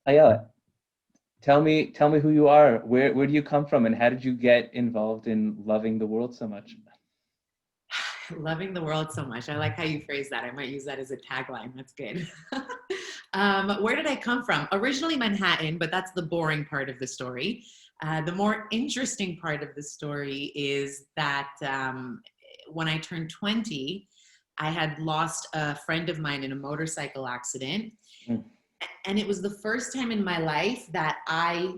Ayala, tell me who you are. Where do you come from, and how did you get involved in loving the world so much? Loving the world so much. I like how you phrase that. I might use that as a tagline. That's good. Where did I come from? Originally Manhattan, but that's the boring part of the story. The more interesting part of the story is that when I turned 20, I had lost a friend of mine in a motorcycle accident. Mm. And it was the first time in my life that I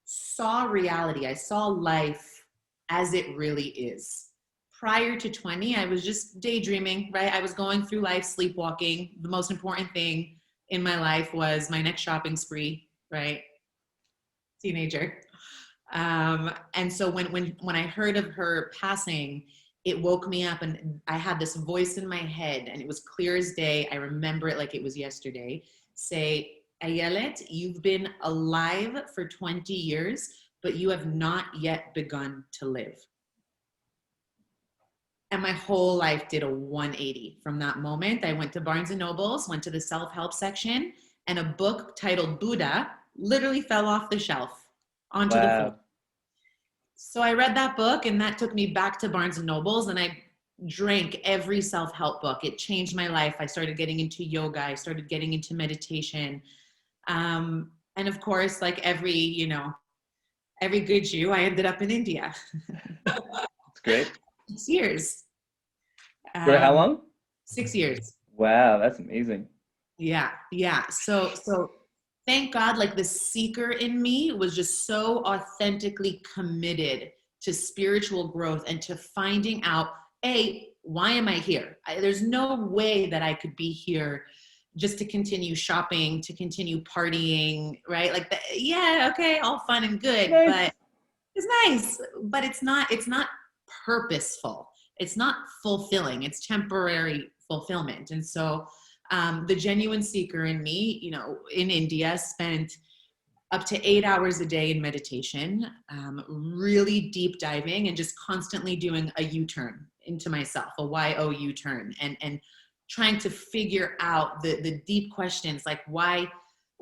saw reality. I saw life as it really is. Prior to 20, I was just daydreaming, right? I was going through life sleepwalking. The most important thing in my life was my next shopping spree, right? Teenager. And so when I heard of her passing, it woke me up, and I had this voice in my head, and it was clear as day. I remember it like it was yesterday. Say, Ayelet, you've been alive for 20 years, but you have not yet begun to live. And my whole life did a 180 from that moment. I went to Barnes and Nobles, went to the self-help section, and a book titled Buddha literally fell off the shelf onto the floor. Wow. So I read that book, and that took me back to Barnes and Nobles, and I drank every self-help book. It changed my life. I started getting into yoga. I started getting into meditation. And of course, like every good Jew, I ended up in India. That's great. 6 years. For how long? 6 years. Wow, that's amazing. Yeah. So thank God, like the seeker in me was just so authentically committed to spiritual growth and to finding out, why am I here? There's no way that I could be here just to continue shopping, to continue partying, right? Like, yeah, okay, all fun and good, Nice. but it's nice, but it's not purposeful. It's not fulfilling. It's temporary fulfillment. And so the genuine seeker in me, in India, spent up to 8 hours a day in meditation, really deep diving and just constantly doing a U-turn into myself, a Y-O U-turn, and trying to figure out the deep questions like why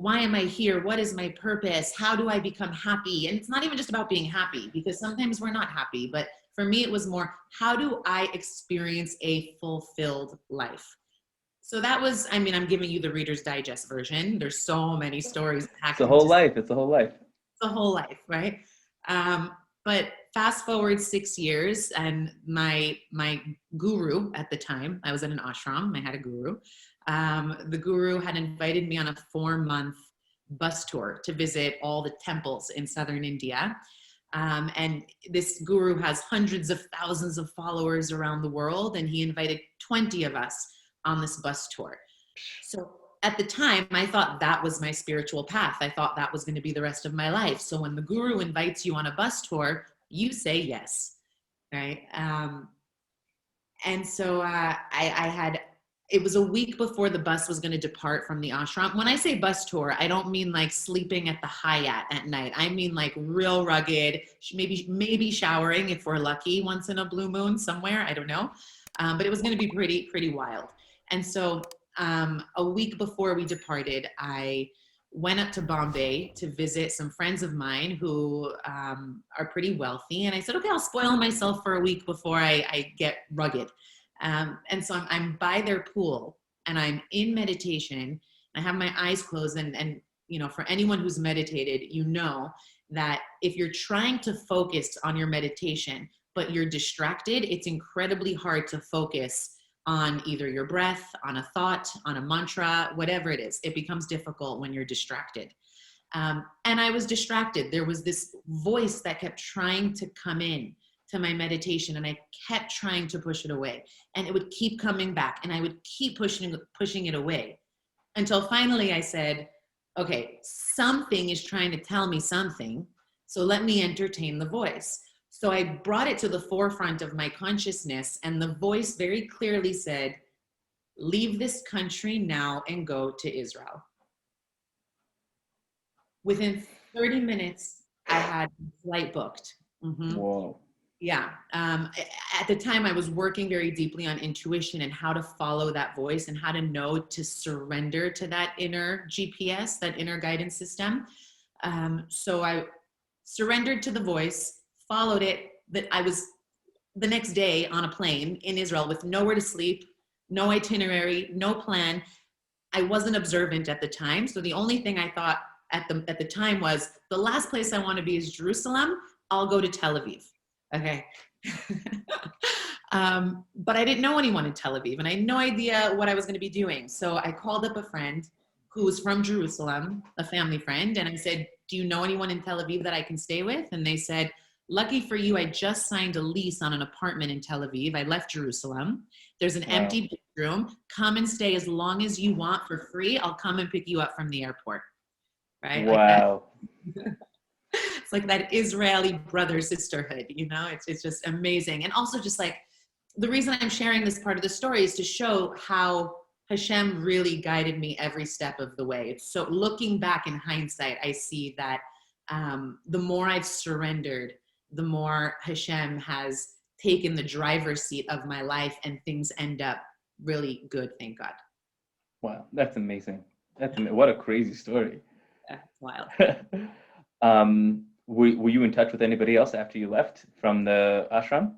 am I here? What is my purpose? How do I become happy? And it's not even just about being happy, because sometimes we're not happy, but for me, it was more, how do I experience a fulfilled life? So that was, I'm giving you the Reader's Digest version. There's so many stories It's a packed whole into life. It's a whole life. the whole life, right? But fast forward 6 years, and my guru at the time, I was at an ashram, I had a guru. The guru had invited me on a 4-month bus tour to visit all the temples in southern India. And this guru has hundreds of thousands of followers around the world, and he invited 20 of us on this bus tour. So at the time, I thought that was my spiritual path. I thought that was going to be the rest of my life. So when the guru invites you on a bus tour, you say yes, right? And so it was a week before the bus was going to depart from the ashram. When I say bus tour, I don't mean like sleeping at the Hyatt at night. I mean like real rugged, maybe showering if we're lucky once in a blue moon somewhere. I don't know. But it was going to be pretty wild. And so a week before we departed, I went up to Bombay to visit some friends of mine who are pretty wealthy. And I said, okay, I'll spoil myself for a week before I get rugged. And so I'm by their pool, and I'm in meditation. I have my eyes closed, and for anyone who's meditated, that if you're trying to focus on your meditation, but you're distracted, it's incredibly hard to focus on either your breath, on a thought, on a mantra, whatever it is. It becomes difficult when you're distracted. And I was distracted. There was this voice that kept trying to come in to my meditation, and I kept trying to push it away, and it would keep coming back, and I would keep pushing it away, until finally I said, okay, something is trying to tell me something, so let me entertain the voice. So I brought it to the forefront of my consciousness, and the voice very clearly said, leave this country now and go to Israel. Within 30 minutes, I had a flight booked. Whoa. Yeah. At the time, I was working very deeply on intuition and how to follow that voice and how to know to surrender to that inner GPS, that inner guidance system. So I surrendered to the voice, followed it. That I was the next day on a plane in Israel with nowhere to sleep, no itinerary, no plan. I wasn't observant at the time. So the only thing I thought at the time was the last place I want to be is Jerusalem. I'll go to Tel Aviv. Okay. But I didn't know anyone in Tel Aviv and I had no idea what I was going to be doing. So I called up a friend who was from Jerusalem, a family friend. And I said, do you know anyone in Tel Aviv that I can stay with? And they said, lucky for you, I just signed a lease on an apartment in Tel Aviv. I left Jerusalem. There's an empty bedroom. Come and stay as long as you want for free. I'll come and pick you up from the airport. Right? Wow. Like that. It's like that Israeli brother sisterhood, you know, it's just amazing. And also just like the reason I'm sharing this part of the story is to show how Hashem really guided me every step of the way. So looking back in hindsight, I see that the more I've surrendered, the more Hashem has taken the driver's seat of my life and things end up really good, thank God. Wow, that's amazing. What a crazy story. Yeah, it's wild. Were you in touch with anybody else after you left from the ashram?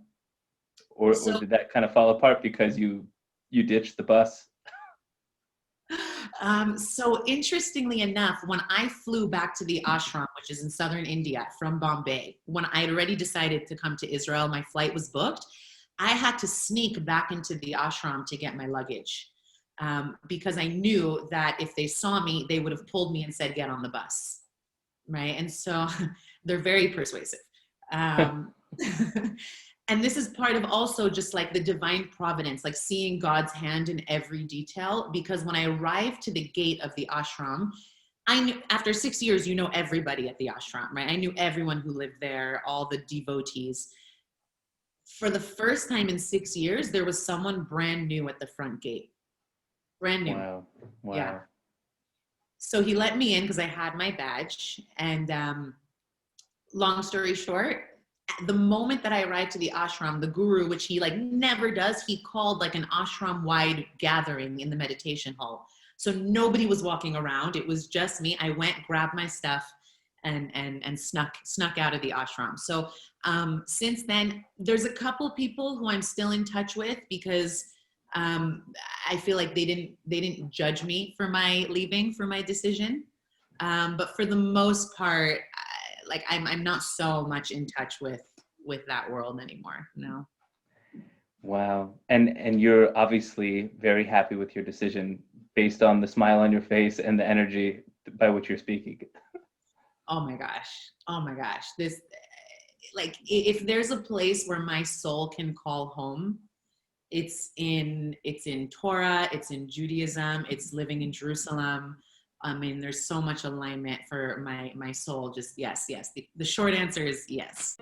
Or did that kind of fall apart because you ditched the bus? So interestingly enough, when I flew back to the ashram, which is in southern India from Bombay, when I had already decided to come to Israel, my flight was booked, I had to sneak back into the ashram to get my luggage because I knew that if they saw me, they would have pulled me and said, get on the bus, right? And so they're very persuasive. And this is part of also just like the divine providence, like seeing God's hand in every detail. Because when I arrived to the gate of the ashram, I knew after 6 years, you know everybody at the ashram, right? I knew everyone who lived there, all the devotees. For the first time in 6 years, there was someone brand new at the front gate. Brand new. Wow. Yeah. So he let me in because I had my badge. And long story short, the moment that I arrived to the ashram, the guru, which he like never does, he called like an ashram wide gathering in the meditation hall. So nobody was walking around. It was just me. I went, grabbed my stuff and snuck out of the ashram. So since then, there's a couple people who I'm still in touch with because I feel like they didn't judge me for my leaving, for my decision. But for the most part, like I'm not so much in touch with that world anymore. No. Wow. And you're obviously very happy with your decision based on the smile on your face and the energy by which you're speaking. Oh my gosh. This, like, if there's a place where my soul can call home, it's in Torah, it's in Judaism, it's living in Jerusalem. I mean, there's so much alignment for my soul. Just yes. The short answer is yes.